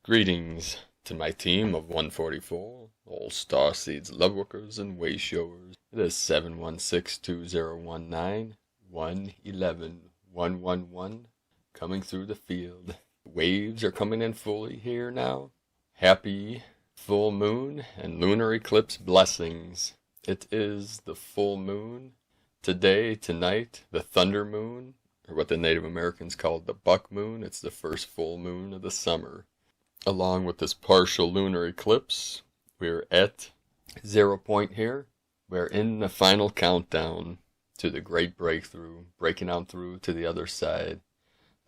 Greetings to my team of 144, all Starseeds, Lightworkers, and Wayshowers. It is 716-201-9-111-111 coming through the field. Waves are coming in fully here now. Happy full moon and lunar eclipse blessings. It is the full moon. Today, tonight, the thunder moon, or what the Native Americans called the buck moon. It's the first full moon of the summer. Along with this partial lunar eclipse, we're at 0 point here. We're in the final countdown to the great breakthrough, breaking on through to the other side.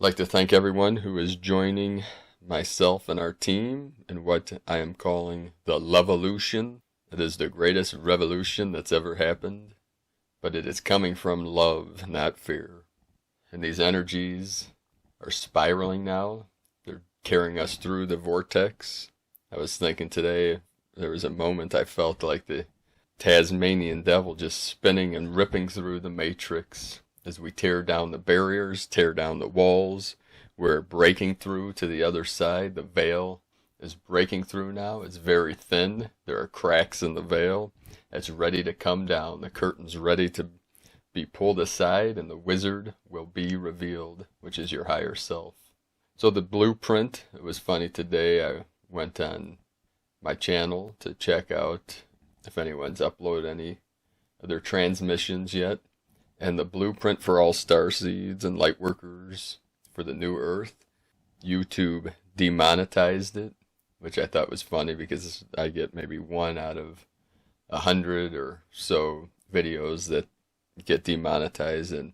I'd like to thank everyone who is joining myself and our team in what I am calling the Lovevolution. It is the greatest revolution that's ever happened, but it is coming from love, not fear. And these energies are spiraling now. Carrying us through the vortex. I was thinking today, there was a moment I felt like the Tasmanian devil just spinning and ripping through the matrix as we tear down the barriers, tear down the walls. We're breaking through to the other side. The veil is breaking through now. It's very thin. There are cracks in the veil. It's ready to come down. The curtain's ready to be pulled aside, and the wizard will be revealed, which is your higher self. So the blueprint, it was funny today, I went on my channel to check out if anyone's uploaded any of their transmissions yet. And the blueprint for all Starseeds and Lightworkers for the new Earth, YouTube demonetized it, which I thought was funny because I get maybe 1 out of 100 or so videos that get demonetized. And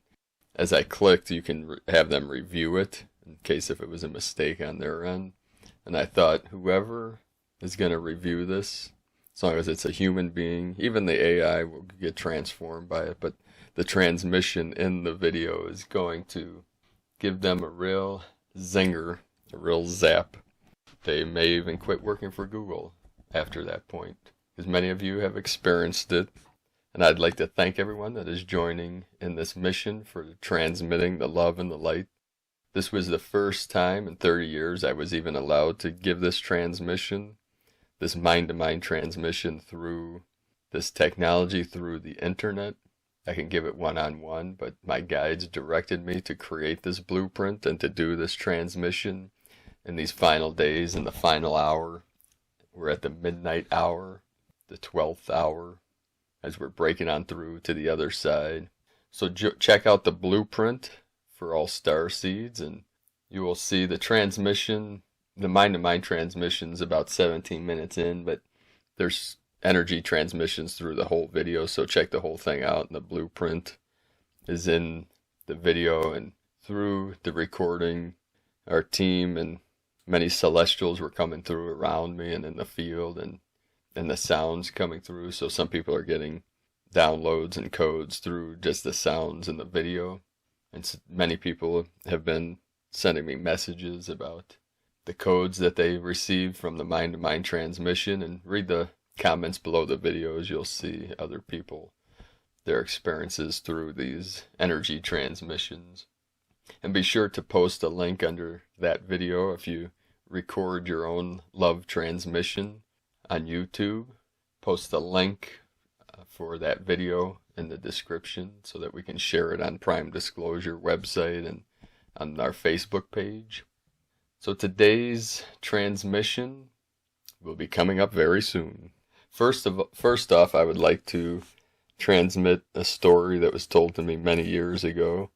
as I clicked, you can have them review it, in case if it was a mistake on their end. And I thought, whoever is going to review this, as long as it's a human being, even the AI will get transformed by it, but the transmission in the video is going to give them a real zinger, a real zap. They may even quit working for Google after that point, because many of you have experienced it. And I'd like to thank everyone that is joining in this mission for transmitting the love and the light. This was the first time in 30 years I was even allowed to give this transmission, this mind-to-mind transmission through this technology, through the internet. I can give it one-on-one, but my guides directed me to create this blueprint and to do this transmission in these final days, in the final hour. We're at the midnight hour, the 12th hour, as we're breaking on through to the other side. So check out the blueprint for all Starseeds, and you will see the transmission. The mind-to-mind transmission is about 17 minutes in, but there's energy transmissions through the whole video, so check the whole thing out. And the blueprint is in the video, and through the recording, our team and many celestials were coming through around me and in the field, and the sounds coming through. So some people are getting downloads and codes through just the sounds in the video. And many people have been sending me messages about the codes that they received from the mind-to-mind transmission. And read the comments below the videos. You'll see other people, their experiences through these energy transmissions. And be sure to post a link under that video if you record your own love transmission on YouTube. Post a link for that video in the description so that we can share it on Prime Disclosure website and on our Facebook page. So today's transmission will be coming up very soon. First off, I would like to transmit a story that was told to me many years ago.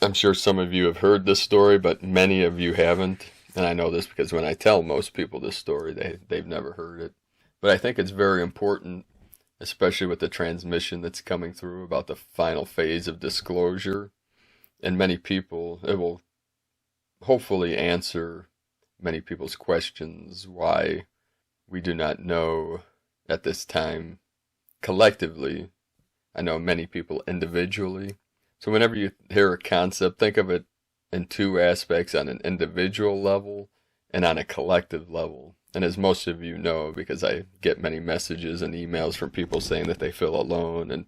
I'm sure some of you have heard this story, but many of you haven't. And I know this because when I tell most people this story, they've never heard it. But I think it's very important, especially with the transmission that's coming through about the final phase of disclosure. And many people, it will hopefully answer many people's questions why we do not know at this time collectively. I know many people individually. So whenever you hear a concept, think of it in two aspects, on an individual level and on a collective level. And as most of you know, because I get many messages and emails from people saying that they feel alone and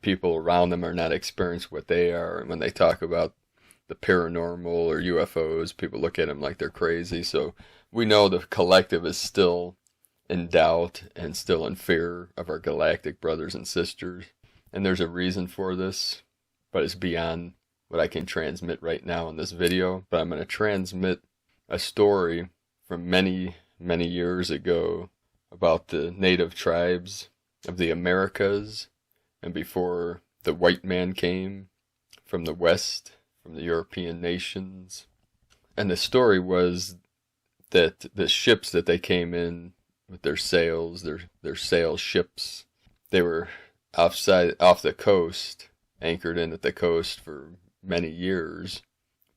people around them are not experiencing what they are. And when they talk about the paranormal or UFOs. People look at them like they're crazy. So we know the collective is still in doubt and still in fear of our galactic brothers and sisters. And there's a reason for this, but it's beyond what I can transmit right now in this video. But I'm going to transmit a story from many, many years ago about the native tribes of the Americas, and before the white man came from the West, from the European nations. And the story was that the ships that they came in with their sails, their sail ships, they were off the coast, anchored in at the coast for many years.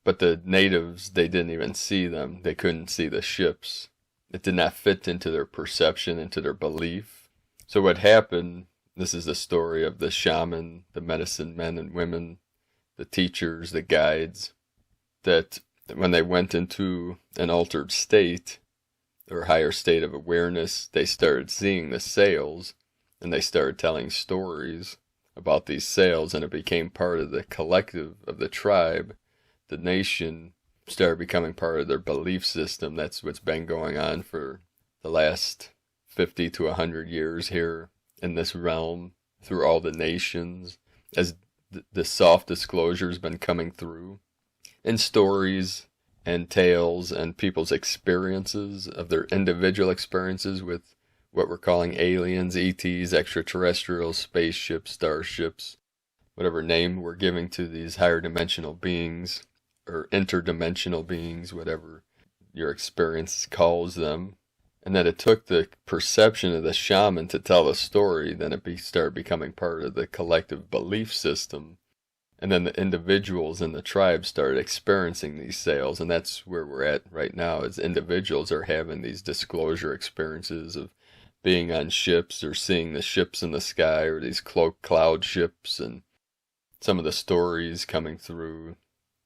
But the natives, they didn't even see them. They couldn't see the ships. It did not fit into their perception, into their belief. So what happened, this is the story of the shaman, the medicine men and women, the teachers, the guides, that when they went into an altered state or higher state of awareness, they started seeing the sails, and they started telling stories about these sails, and it became part of the collective of the tribe. The nation started becoming part of their belief system. That's what's been going on for the last 50 to 100 years here in this realm, through all the nations, as the soft disclosure has been coming through in stories and tales and people's experiences of their individual experiences with what we're calling aliens, ETs, extraterrestrials, spaceships, starships, whatever name we're giving to these higher dimensional beings or interdimensional beings, whatever your experience calls them. And that it took the perception of the shaman to tell the story, then it started becoming part of the collective belief system. And then the individuals in the tribe started experiencing these sails, and that's where we're at right now, is individuals are having these disclosure experiences of being on ships or seeing the ships in the sky or these cloud ships, and some of the stories coming through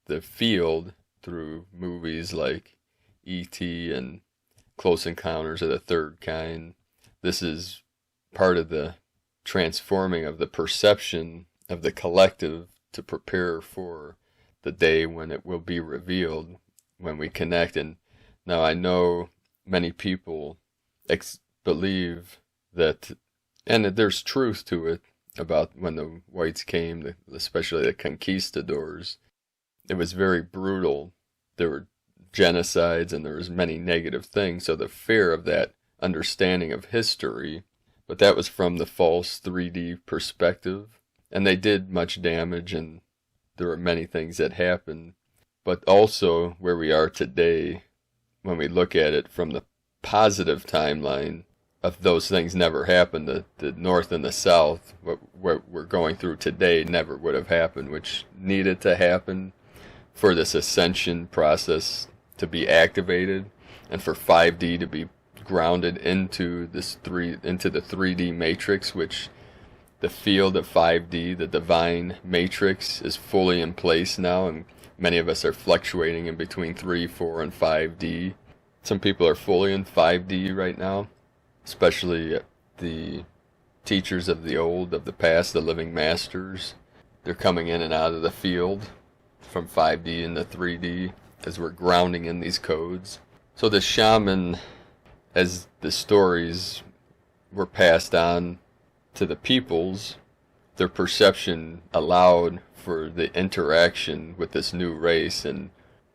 the field through movies like E.T. and Close Encounters of the Third Kind. This is part of the transforming of the perception of the collective to prepare for the day when it will be revealed, when we connect. And now I know many people believe that, and there's truth to it, about when the whites came, especially the conquistadors. It was very brutal. There were genocides and there was many negative things. So the fear of that understanding of history, but that was from the false 3D perspective. And they did much damage, and there were many things that happened. But also where we are today, when we look at it from the positive timeline of those things never happened, the North and the South, what we're going through today never would have happened, which needed to happen for this ascension process to be activated and for 5D to be grounded into the 3D matrix, which the field of 5D, the divine matrix, is fully in place now, and many of us are fluctuating in between 3, 4, and 5D. Some people are fully in 5D right now, especially the teachers of the old, of the past, the living masters. They're coming in and out of the field from 5D into 3D as we're grounding in these codes. So the shaman, as the stories were passed on to the peoples, their perception allowed for the interaction with this new race, and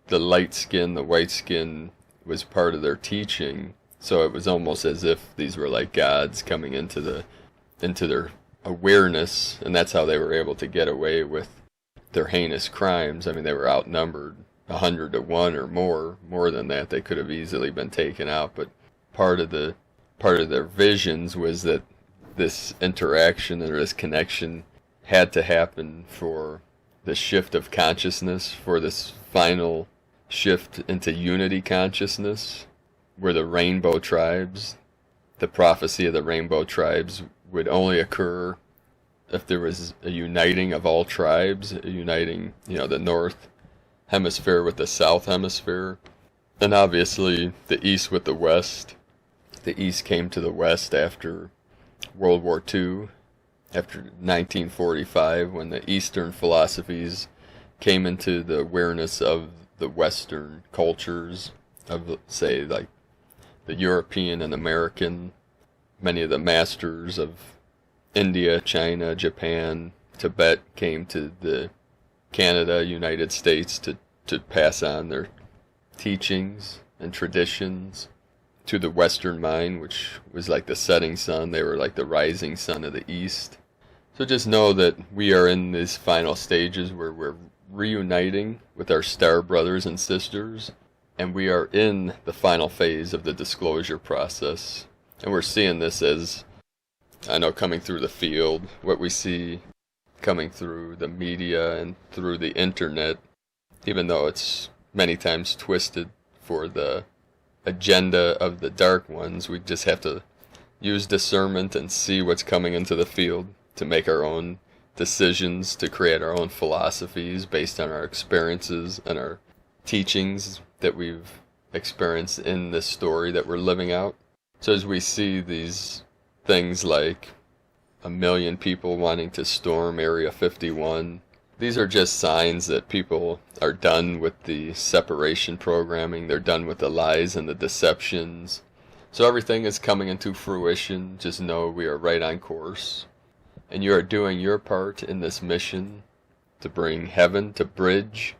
the light skin, the white skin was part of their teaching. So it was almost as if these were like gods coming into their awareness, and that's how they were able to get away with their heinous crimes. I mean, they were outnumbered 100 to 1 or more than that. They could have easily been taken out, but part of their visions was that this interaction or this connection had to happen for the shift of consciousness, for this final shift into unity consciousness, where the rainbow tribes, the prophecy of the rainbow tribes would only occur if there was a uniting of all tribes, a uniting, the North Hemisphere with the South Hemisphere, and obviously the East with the West. The East came to the West after World War II, after 1945, when the Eastern philosophies came into the awareness of the Western cultures, of, say, like the European and American, many of the masters of India, China, Japan, Tibet came to the Canada, United States to pass on their teachings and traditions to the Western mind, which was like the setting sun. They were like the rising sun of the East. So just know that we are in these final stages where we're reuniting with our star brothers and sisters, and we are in the final phase of the disclosure process. And we're seeing this as, I know, coming through the field, what we see coming through the media and through the internet, even though it's many times twisted for the agenda of the dark ones. We just have to use discernment and see what's coming into the field to make our own decisions, to create our own philosophies based on our experiences and our teachings that we've experienced in this story that we're living out. So as we see these things like 1 million people wanting to storm Area 51, these are just signs that people are done with the separation programming. They're done with the lies and the deceptions. So everything is coming into fruition. Just know we are right on course. And you are doing your part in this mission to bring heaven to bridge,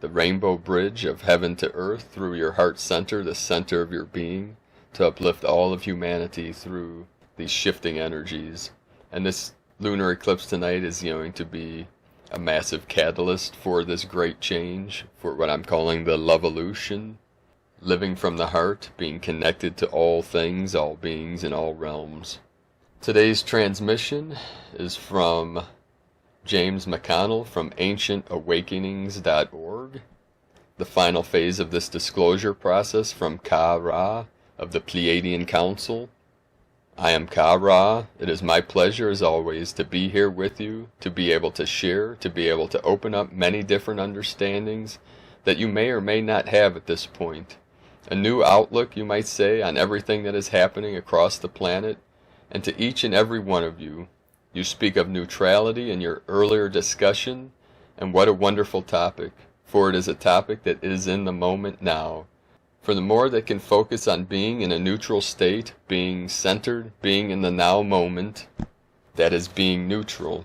the rainbow bridge of heaven to earth through your heart center, the center of your being, to uplift all of humanity through these shifting energies. And this lunar eclipse tonight is going to be a massive catalyst for this great change, for what I'm calling the Loveolution, living from the heart, being connected to all things, all beings, in all realms. Today's transmission is from James McConnell from AncientAwakenings.org. The final phase of this disclosure process from KaRa of the Pleiadian Council. I am KaRa. It is my pleasure, as always, to be here with you, to be able to share, to be able to open up many different understandings that you may or may not have at this point. A new outlook, you might say, on everything that is happening across the planet. And to each and every one of you, you speak of neutrality in your earlier discussion, and what a wonderful topic, for it is a topic that is in the moment now. For the more that can focus on being in a neutral state, being centered, being in the now moment, that is being neutral.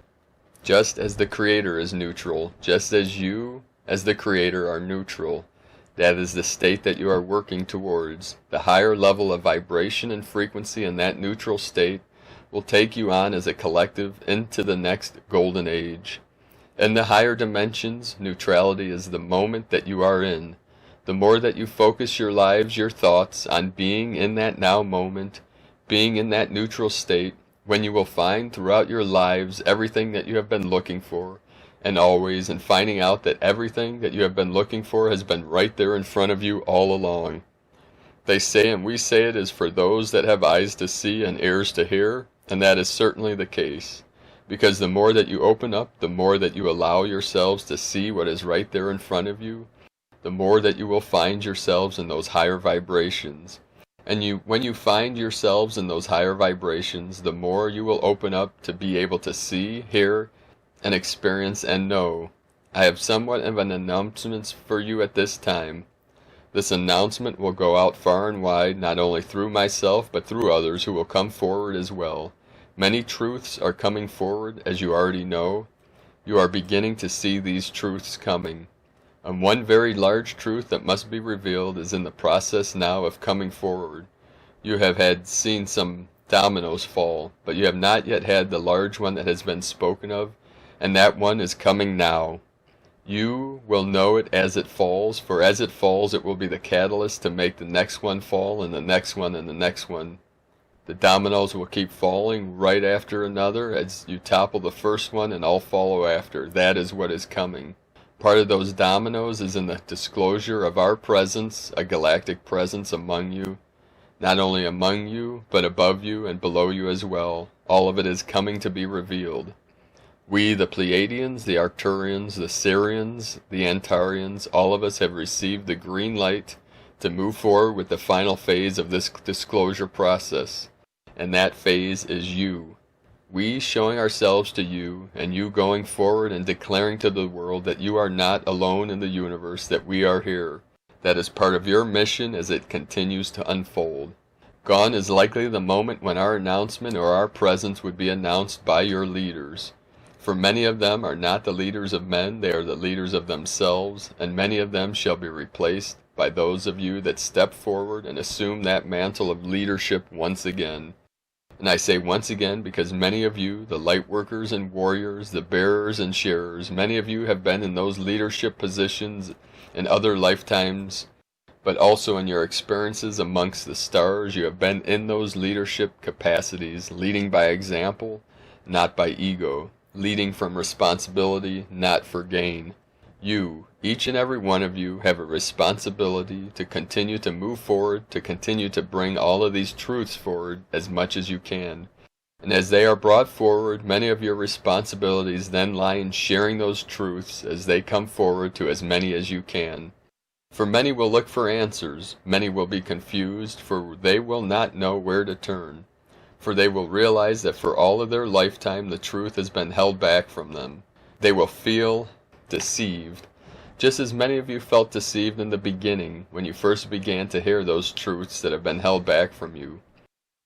Just as the Creator is neutral, just as you, as the Creator, are neutral. That is the state that you are working towards. The higher level of vibration and frequency in that neutral state will take you on as a collective into the next golden age. In the higher dimensions, neutrality is the moment that you are in. The more that you focus your lives, your thoughts, on being in that now moment, being in that neutral state, when you will find throughout your lives everything that you have been looking for, and always, and finding out that everything that you have been looking for has been right there in front of you all along. They say, and we say it, is for those that have eyes to see and ears to hear, and that is certainly the case. Because the more that you open up, the more that you allow yourselves to see what is right there in front of you, the more that you will find yourselves in those higher vibrations. And when you find yourselves in those higher vibrations, the more you will open up to be able to see, hear, and experience and know. I have somewhat of an announcement for you at this time. This announcement will go out far and wide, not only through myself, but through others who will come forward as well. Many truths are coming forward, as you already know. You are beginning to see these truths coming. And one very large truth that must be revealed is in the process now of coming forward. You have seen some dominoes fall, but you have not yet had the large one that has been spoken of, and that one is coming now. You will know it as it falls, for as it falls it will be the catalyst to make the next one fall, and the next one, and the next one. The dominoes will keep falling right after another as you topple the first one, and all follow after. That is what is coming. Part of those dominoes is in the disclosure of our presence, a galactic presence among you. Not only among you, but above you and below you as well. All of it is coming to be revealed. We, the Pleiadians, the Arcturians, the Sirians, the Antarians, all of us have received the green light to move forward with the final phase of this disclosure process. And that phase is you. We showing ourselves to you, and you going forward and declaring to the world that you are not alone in the universe, that we are here. That is part of your mission as it continues to unfold. Gone is likely the moment when our announcement or our presence would be announced by your leaders. For many of them are not the leaders of men, they are the leaders of themselves, and many of them shall be replaced by those of you that step forward and assume that mantle of leadership once again. And I say once again because many of you, the Lightworkers and warriors, the bearers and sharers, many of you have been in those leadership positions in other lifetimes, but also in your experiences amongst the stars. You have been in those leadership capacities, leading by example, not by ego, leading from responsibility, not for gain. You, each and every one of you, have a responsibility to continue to move forward, to continue to bring all of these truths forward as much as you can. And as they are brought forward, many of your responsibilities then lie in sharing those truths as they come forward to as many as you can. For many will look for answers, many will be confused, for they will not know where to turn. For they will realize that for all of their lifetime the truth has been held back from them. They will feel deceived, just as many of you felt deceived in the beginning when you first began to hear those truths that have been held back from you.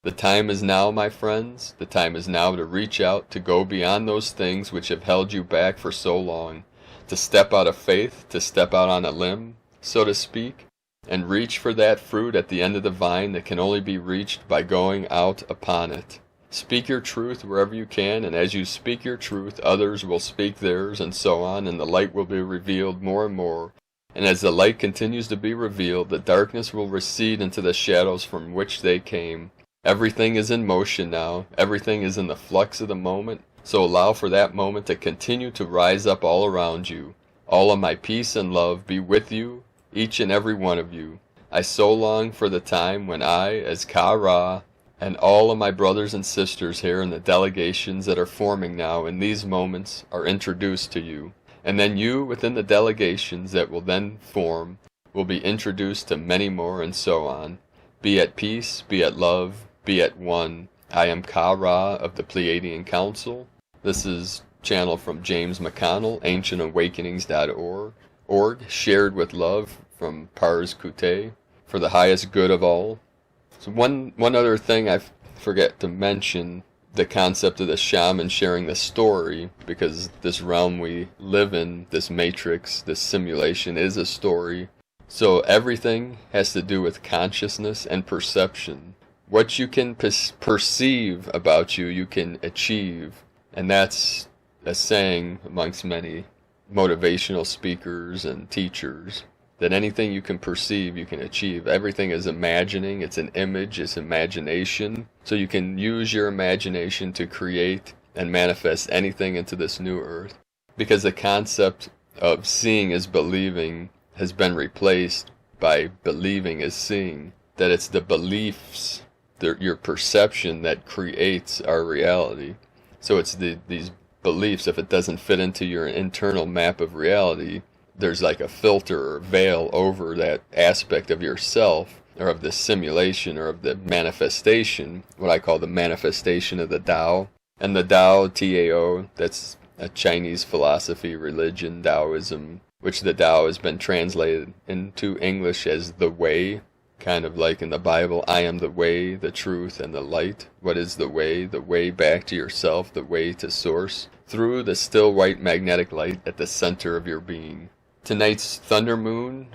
The time is now, my friends. The time is now to reach out, to go beyond those things which have held you back for so long, to step out of faith, to step out on a limb, so to speak, and reach for that fruit at the end of the vine that can only be reached by going out upon it. Speak your truth wherever you can, and as you speak your truth, others will speak theirs, and so on, and the light will be revealed more and more. And as the light continues to be revealed, the darkness will recede into the shadows from which they came. Everything is in motion now. Everything is in the flux of the moment. So allow for that moment to continue to rise up all around you. All of my peace and love be with you, each and every one of you. I so long for the time when I, as KaRa, and all of my brothers and sisters here in the delegations that are forming now in these moments are introduced to you. And then you, within the delegations that will then form, will be introduced to many more, and so on. Be at peace, be at love, be at one. I am KaRa of the Pleiadian Council. This is channel from James McConnell, ancientawakenings.org, shared with love from Pars Kute, for the highest good of all. So one other thing I forget to mention, the concept of the shaman sharing the story, because this realm we live in, this matrix, this simulation is a story. So everything has to do with consciousness and perception. What you can perceive about you, you can achieve. And that's a saying amongst many motivational speakers and teachers, that anything you can perceive, you can achieve. Everything is imagining, it's an image, it's imagination. So you can use your imagination to create and manifest anything into this new earth. Because the concept of seeing is believing has been replaced by believing is seeing. That it's the beliefs, your perception that creates our reality. So it's these beliefs, if it doesn't fit into your internal map of reality, there's like a filter or veil over that aspect of yourself, or of the simulation, or of the manifestation, what I call the manifestation of the Tao. And the Tao, Tao, that's a Chinese philosophy, religion, Taoism, which the Tao has been translated into English as the way, kind of like in the Bible, I am the way, the truth, and the light. What is the way? The way back to yourself, the way to source, through the still white magnetic light at the center of your being. Tonight's thunder moon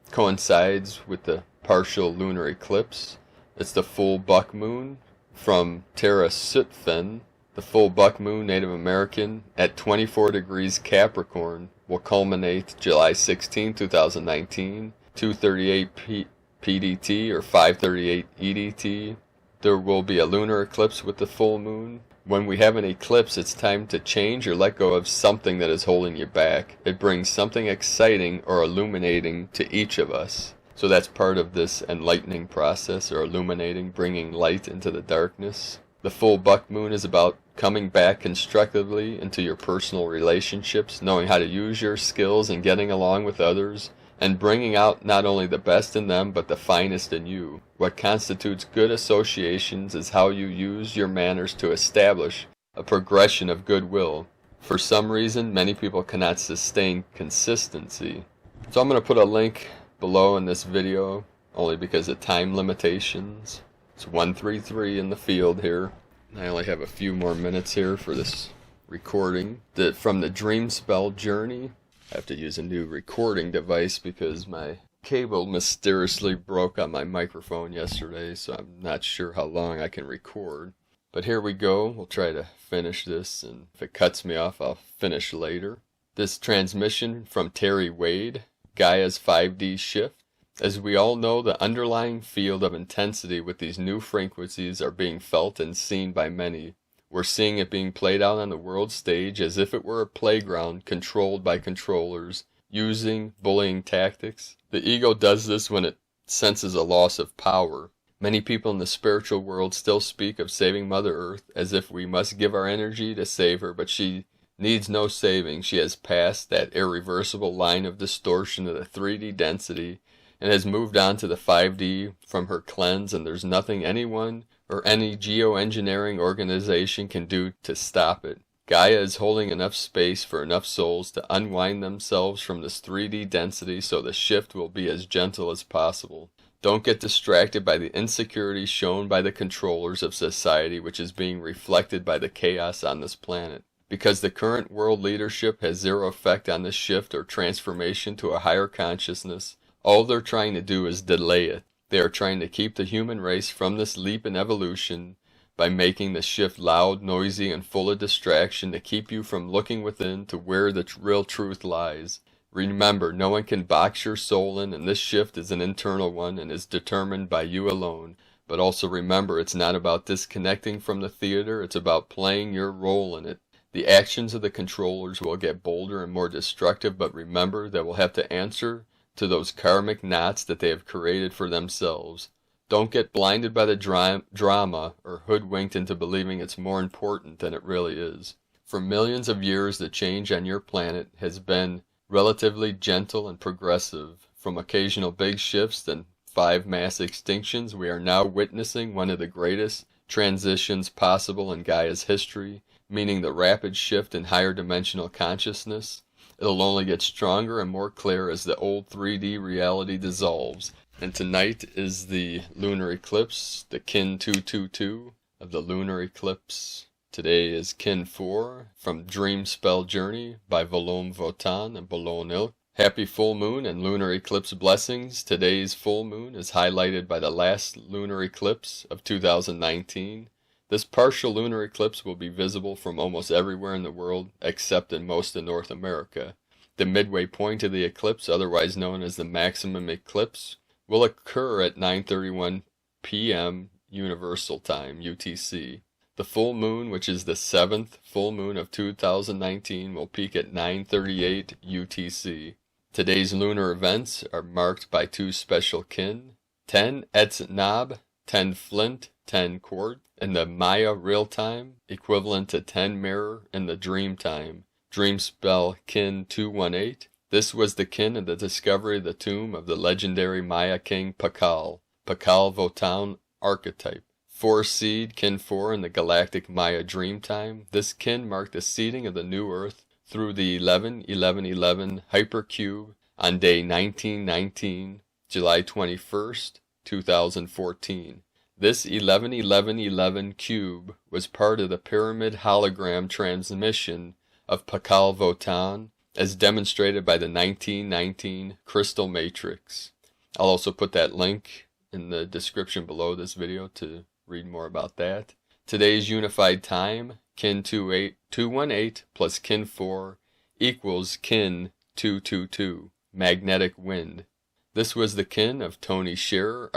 coincides with the partial lunar eclipse. It's the full buck moon from Terra Sutphen. The full buck moon, Native American, at 24 degrees Capricorn will culminate July 16, 2019, 2:38 PDT or 5:38 EDT. There will be a lunar eclipse with the full moon. When we have an eclipse, it's time to change or let go of something that is holding you back. It brings something exciting or illuminating to each of us. So that's part of this enlightening process, or illuminating, bringing light into the darkness. The full buck moon is about coming back constructively into your personal relationships, knowing how to use your skills and getting along with others, and bringing out not only the best in them, but the finest in you. What constitutes good associations is how you use your manners to establish a progression of goodwill. For some reason, many people cannot sustain consistency. So I'm going to put a link below in this video, only because of time limitations. It's 133 in the field here. I only have a few more minutes here for this recording. From the Dream Spell Journey. I have to use a new recording device because my cable mysteriously broke on my microphone yesterday, so I'm not sure how long I can record. But here we go. We'll try to finish this, and if it cuts me off, I'll finish later. This transmission from Terry Wade, Gaia's 5D shift. As we all know, the underlying field of intensity with these new frequencies are being felt and seen by many. We're seeing it being played out on the world stage as if it were a playground controlled by controllers, using bullying tactics. The ego does this when it senses a loss of power. Many people in the spiritual world still speak of saving Mother Earth as if we must give our energy to save her, but she needs no saving. She has passed that irreversible line of distortion of the 3D density and has moved on to the 5D from her cleanse, and there's nothing anyone or any geoengineering organization can do to stop it. Gaia is holding enough space for enough souls to unwind themselves from this 3D density so the shift will be as gentle as possible. Don't get distracted by the insecurity shown by the controllers of society, which is being reflected by the chaos on this planet. Because the current world leadership has zero effect on this shift or transformation to a higher consciousness, all they're trying to do is delay it. They are trying to keep the human race from this leap in evolution by making the shift loud, noisy, and full of distraction to keep you from looking within to where the real truth lies. Remember, no one can box your soul in, and this shift is an internal one and is determined by you alone. But also remember, it's not about disconnecting from the theater, it's about playing your role in it. The actions of the controllers will get bolder and more destructive, but remember, they will have to answer to those karmic knots that they have created for themselves. Don't get blinded by the drama or hoodwinked into believing it's more important than it really is. For millions of years, the change on your planet has been relatively gentle and progressive. From occasional big shifts and 5 mass extinctions, we are now witnessing one of the greatest transitions possible in Gaia's history, meaning the rapid shift in higher dimensional consciousness. It'll only get stronger and more clear as the old 3D reality dissolves. And tonight is the lunar eclipse, the Kin 222 of the lunar eclipse. Today is Kin 4 from Dream Spell Journey by Volom Votan and Bolon Ilk. Happy full moon and lunar eclipse blessings. Today's full moon is highlighted by the last lunar eclipse of 2019. This partial lunar eclipse will be visible from almost everywhere in the world except in most of North America. The midway point of the eclipse, otherwise known as the maximum eclipse, will occur at 9:31 p.m. Universal Time, UTC. The full moon, which is the 7th full moon of 2019, will peak at 9:38 UTC. Today's lunar events are marked by 2 special kin, 10 Etznab, 10 Flint, 10 Quart, in the Maya real time, equivalent to 10 Mirror in the dream time. Dream spell Kin 218. This was the kin of the discovery of the tomb of the legendary Maya king Pakal Votan archetype. 4 seed, Kin 4 in the galactic Maya dream time. This kin marked the seeding of the new earth through the 11-11-11 hypercube on day 1919, July 21st, 2014. This 11-11-11 cube was part of the pyramid hologram transmission of Pakal Votan, as demonstrated by the 1919 crystal matrix. I'll also put that link in the description below this video to read more about that. Today's unified time, Kin 218 plus Kin 4 equals Kin 222, magnetic wind. This was the kin of Tony Shearer,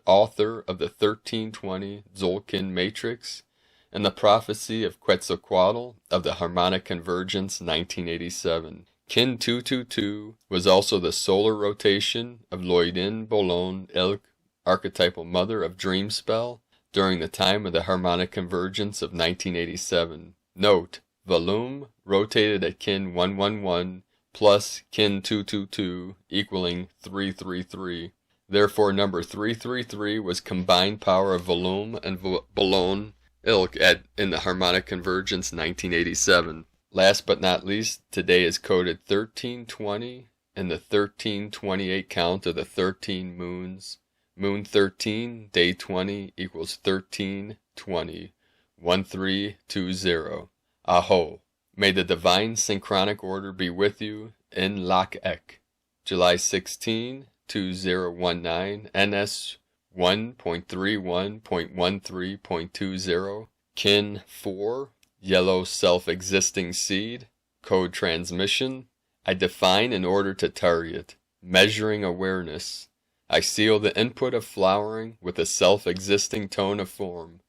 author of the 1320 Tzolk'in Matrix, and the prophecy of Quetzalcoatl of the Harmonic Convergence 1987. Kin 222 was also the solar rotation of Lloydin Bolon Ilk, archetypal mother of Dreamspell, during the time of the Harmonic Convergence of 1987. Note, Volum rotated at Kin 111 plus Kin 222 equaling 333. Therefore, number 333 was combined power of Volum and Bolon ilk in the Harmonic Convergence 1987. Last but not least, today is coded 1320 in the 1328 count of the 13 moons. Moon 13, day 20 equals 1320, 1320. Aho. May the divine synchronic order be with you in Icke. July 16, 2019, NS 1.31.13.20, Kin 4, yellow self-existing seed, code transmission. I define in order to target, measuring awareness. I seal the input of flowering with a self-existing tone of form.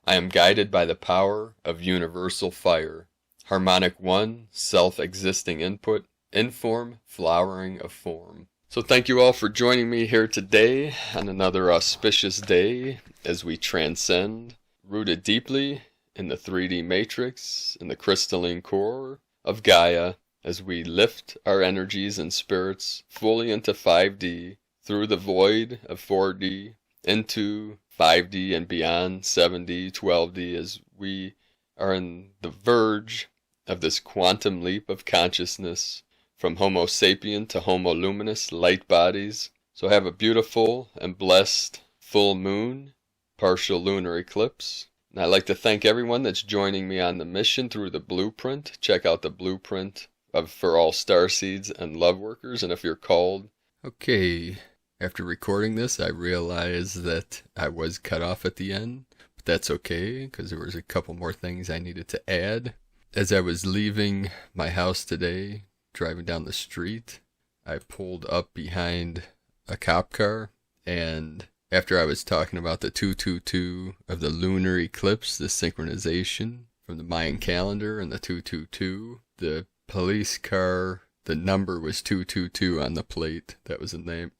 I am guided by the power of universal fire. Harmonic 1, self-existing input, inform, flowering of form. So thank you all for joining me here today on another auspicious day as we transcend, rooted deeply in the 3D matrix, in the crystalline core of Gaia, as we lift our energies and spirits fully into 5D, through the void of 4D, into 5D and beyond 7D, 12D, as we are on the verge of this quantum leap of consciousness from Homo sapien to Homo luminous light bodies. So have a beautiful and blessed full moon, partial lunar eclipse. And I'd like to thank everyone that's joining me on the mission through the blueprint. Check out the blueprint for all starseeds and lovewalkers. And if you're called... Okay, after recording this, I realized that I was cut off at the end. But that's okay, because there was a couple more things I needed to add. As I was leaving my house today, driving down the street, I pulled up behind a cop car, and after I was talking about the 222 of the lunar eclipse, the synchronization from the Mayan calendar, and the 222, the police car, the number was 222 on the plate. That was the name,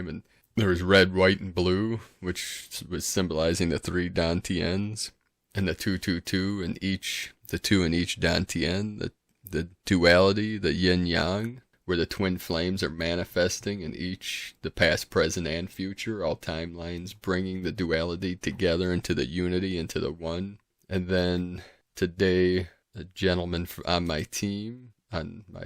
and there was red, white, and blue, which was symbolizing the 3 Dantians, and the 222 in each, the 2 in each Dantian, the duality, the yin-yang, where the twin flames are manifesting in each, the past, present, and future, all timelines, bringing the duality together into the unity, into the one. And then today, a gentleman on my team, on my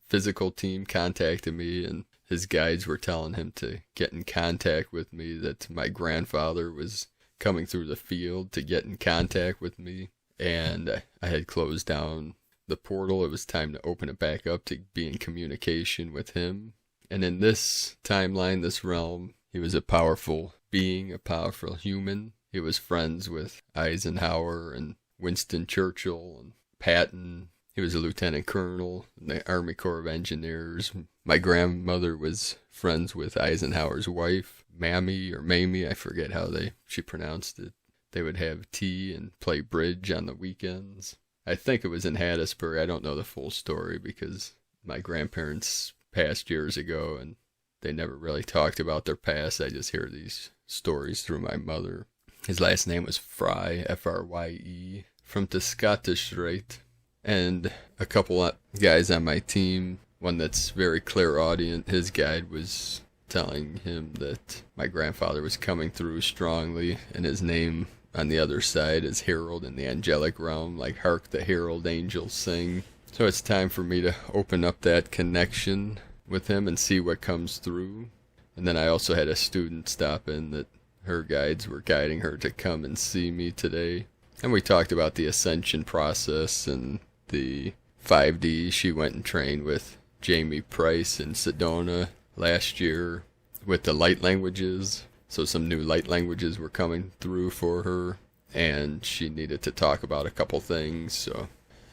physical team, contacted me, and his guides were telling him to get in contact with me, that my grandfather was coming through the field to get in contact with me, and I had closed down the portal. It was time to open it back up to be in communication with him. And in this timeline, this realm, he was a powerful being, a powerful human. He was friends with Eisenhower and Winston Churchill and Patton. He was a lieutenant colonel in the Army Corps of Engineers. My grandmother was friends with Eisenhower's wife, Mammy or Mamie, I forget how she pronounced it. They would have tea and play bridge on the weekends. I think it was in Hattiesburg. I don't know the full story because my grandparents passed years ago and they never really talked about their past. I just hear these stories through my mother. His last name was Fry, F-R-Y-E, from the Scottish Rite. And a couple of guys on my team, one that's very clairaudient, his guide was telling him that my grandfather was coming through strongly, and his name on the other side is Herald in the angelic realm, like hark the herald angels sing. So it's time for me to open up that connection with him and see what comes through. And then I also had a student stop in that her guides were guiding her to come and see me today. And we talked about the Ascension process and the 5D. She went and trained with Jamie Price in Sedona last year with the light languages. So some new light languages were coming through for her, and she needed to talk about a couple things. So,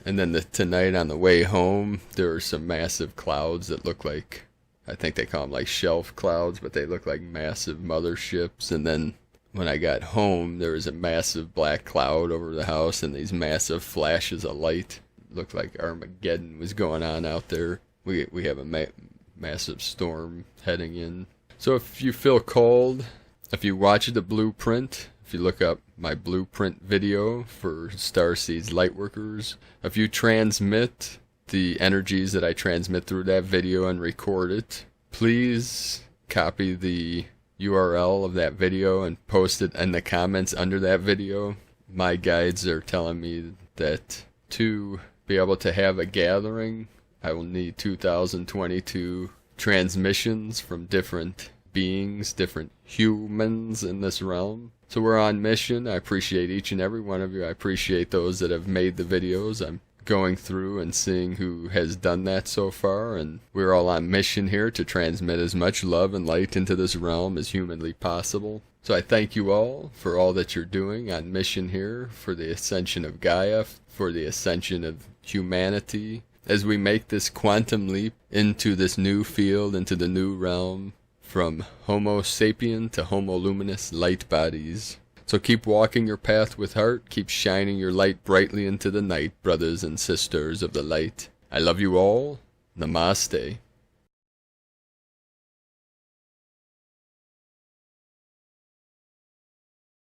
and then tonight on the way home, there were some massive clouds that look like, I think they call them like shelf clouds, but they look like massive motherships. And then when I got home, there was a massive black cloud over the house and these massive flashes of light. It looked like Armageddon was going on out there. We have a massive storm heading in. So if you feel called, if you watch the blueprint, if you look up my blueprint video for Starseed's Lightworkers, if you transmit the energies that I transmit through that video and record it, please copy the URL of that video and post it in the comments under that video. my guides are telling me that to be able to have a gathering, I will need 2022 transmissions from different beings, different humans in this realm. So we're on mission. I appreciate each and every one of you. I appreciate those that have made the videos. I'm going through and seeing who has done that so far, and we're all on mission here to transmit as much love and light into this realm as humanly possible. So I thank you all for all that you're doing on mission here, for the ascension of Gaia, for the ascension of humanity, as we make this quantum leap into this new field, into the new realm, from Homo sapien to Homo luminous light bodies. So keep walking your path with heart, keep shining your light brightly into the night, brothers and sisters of the light. I love you all. Namaste.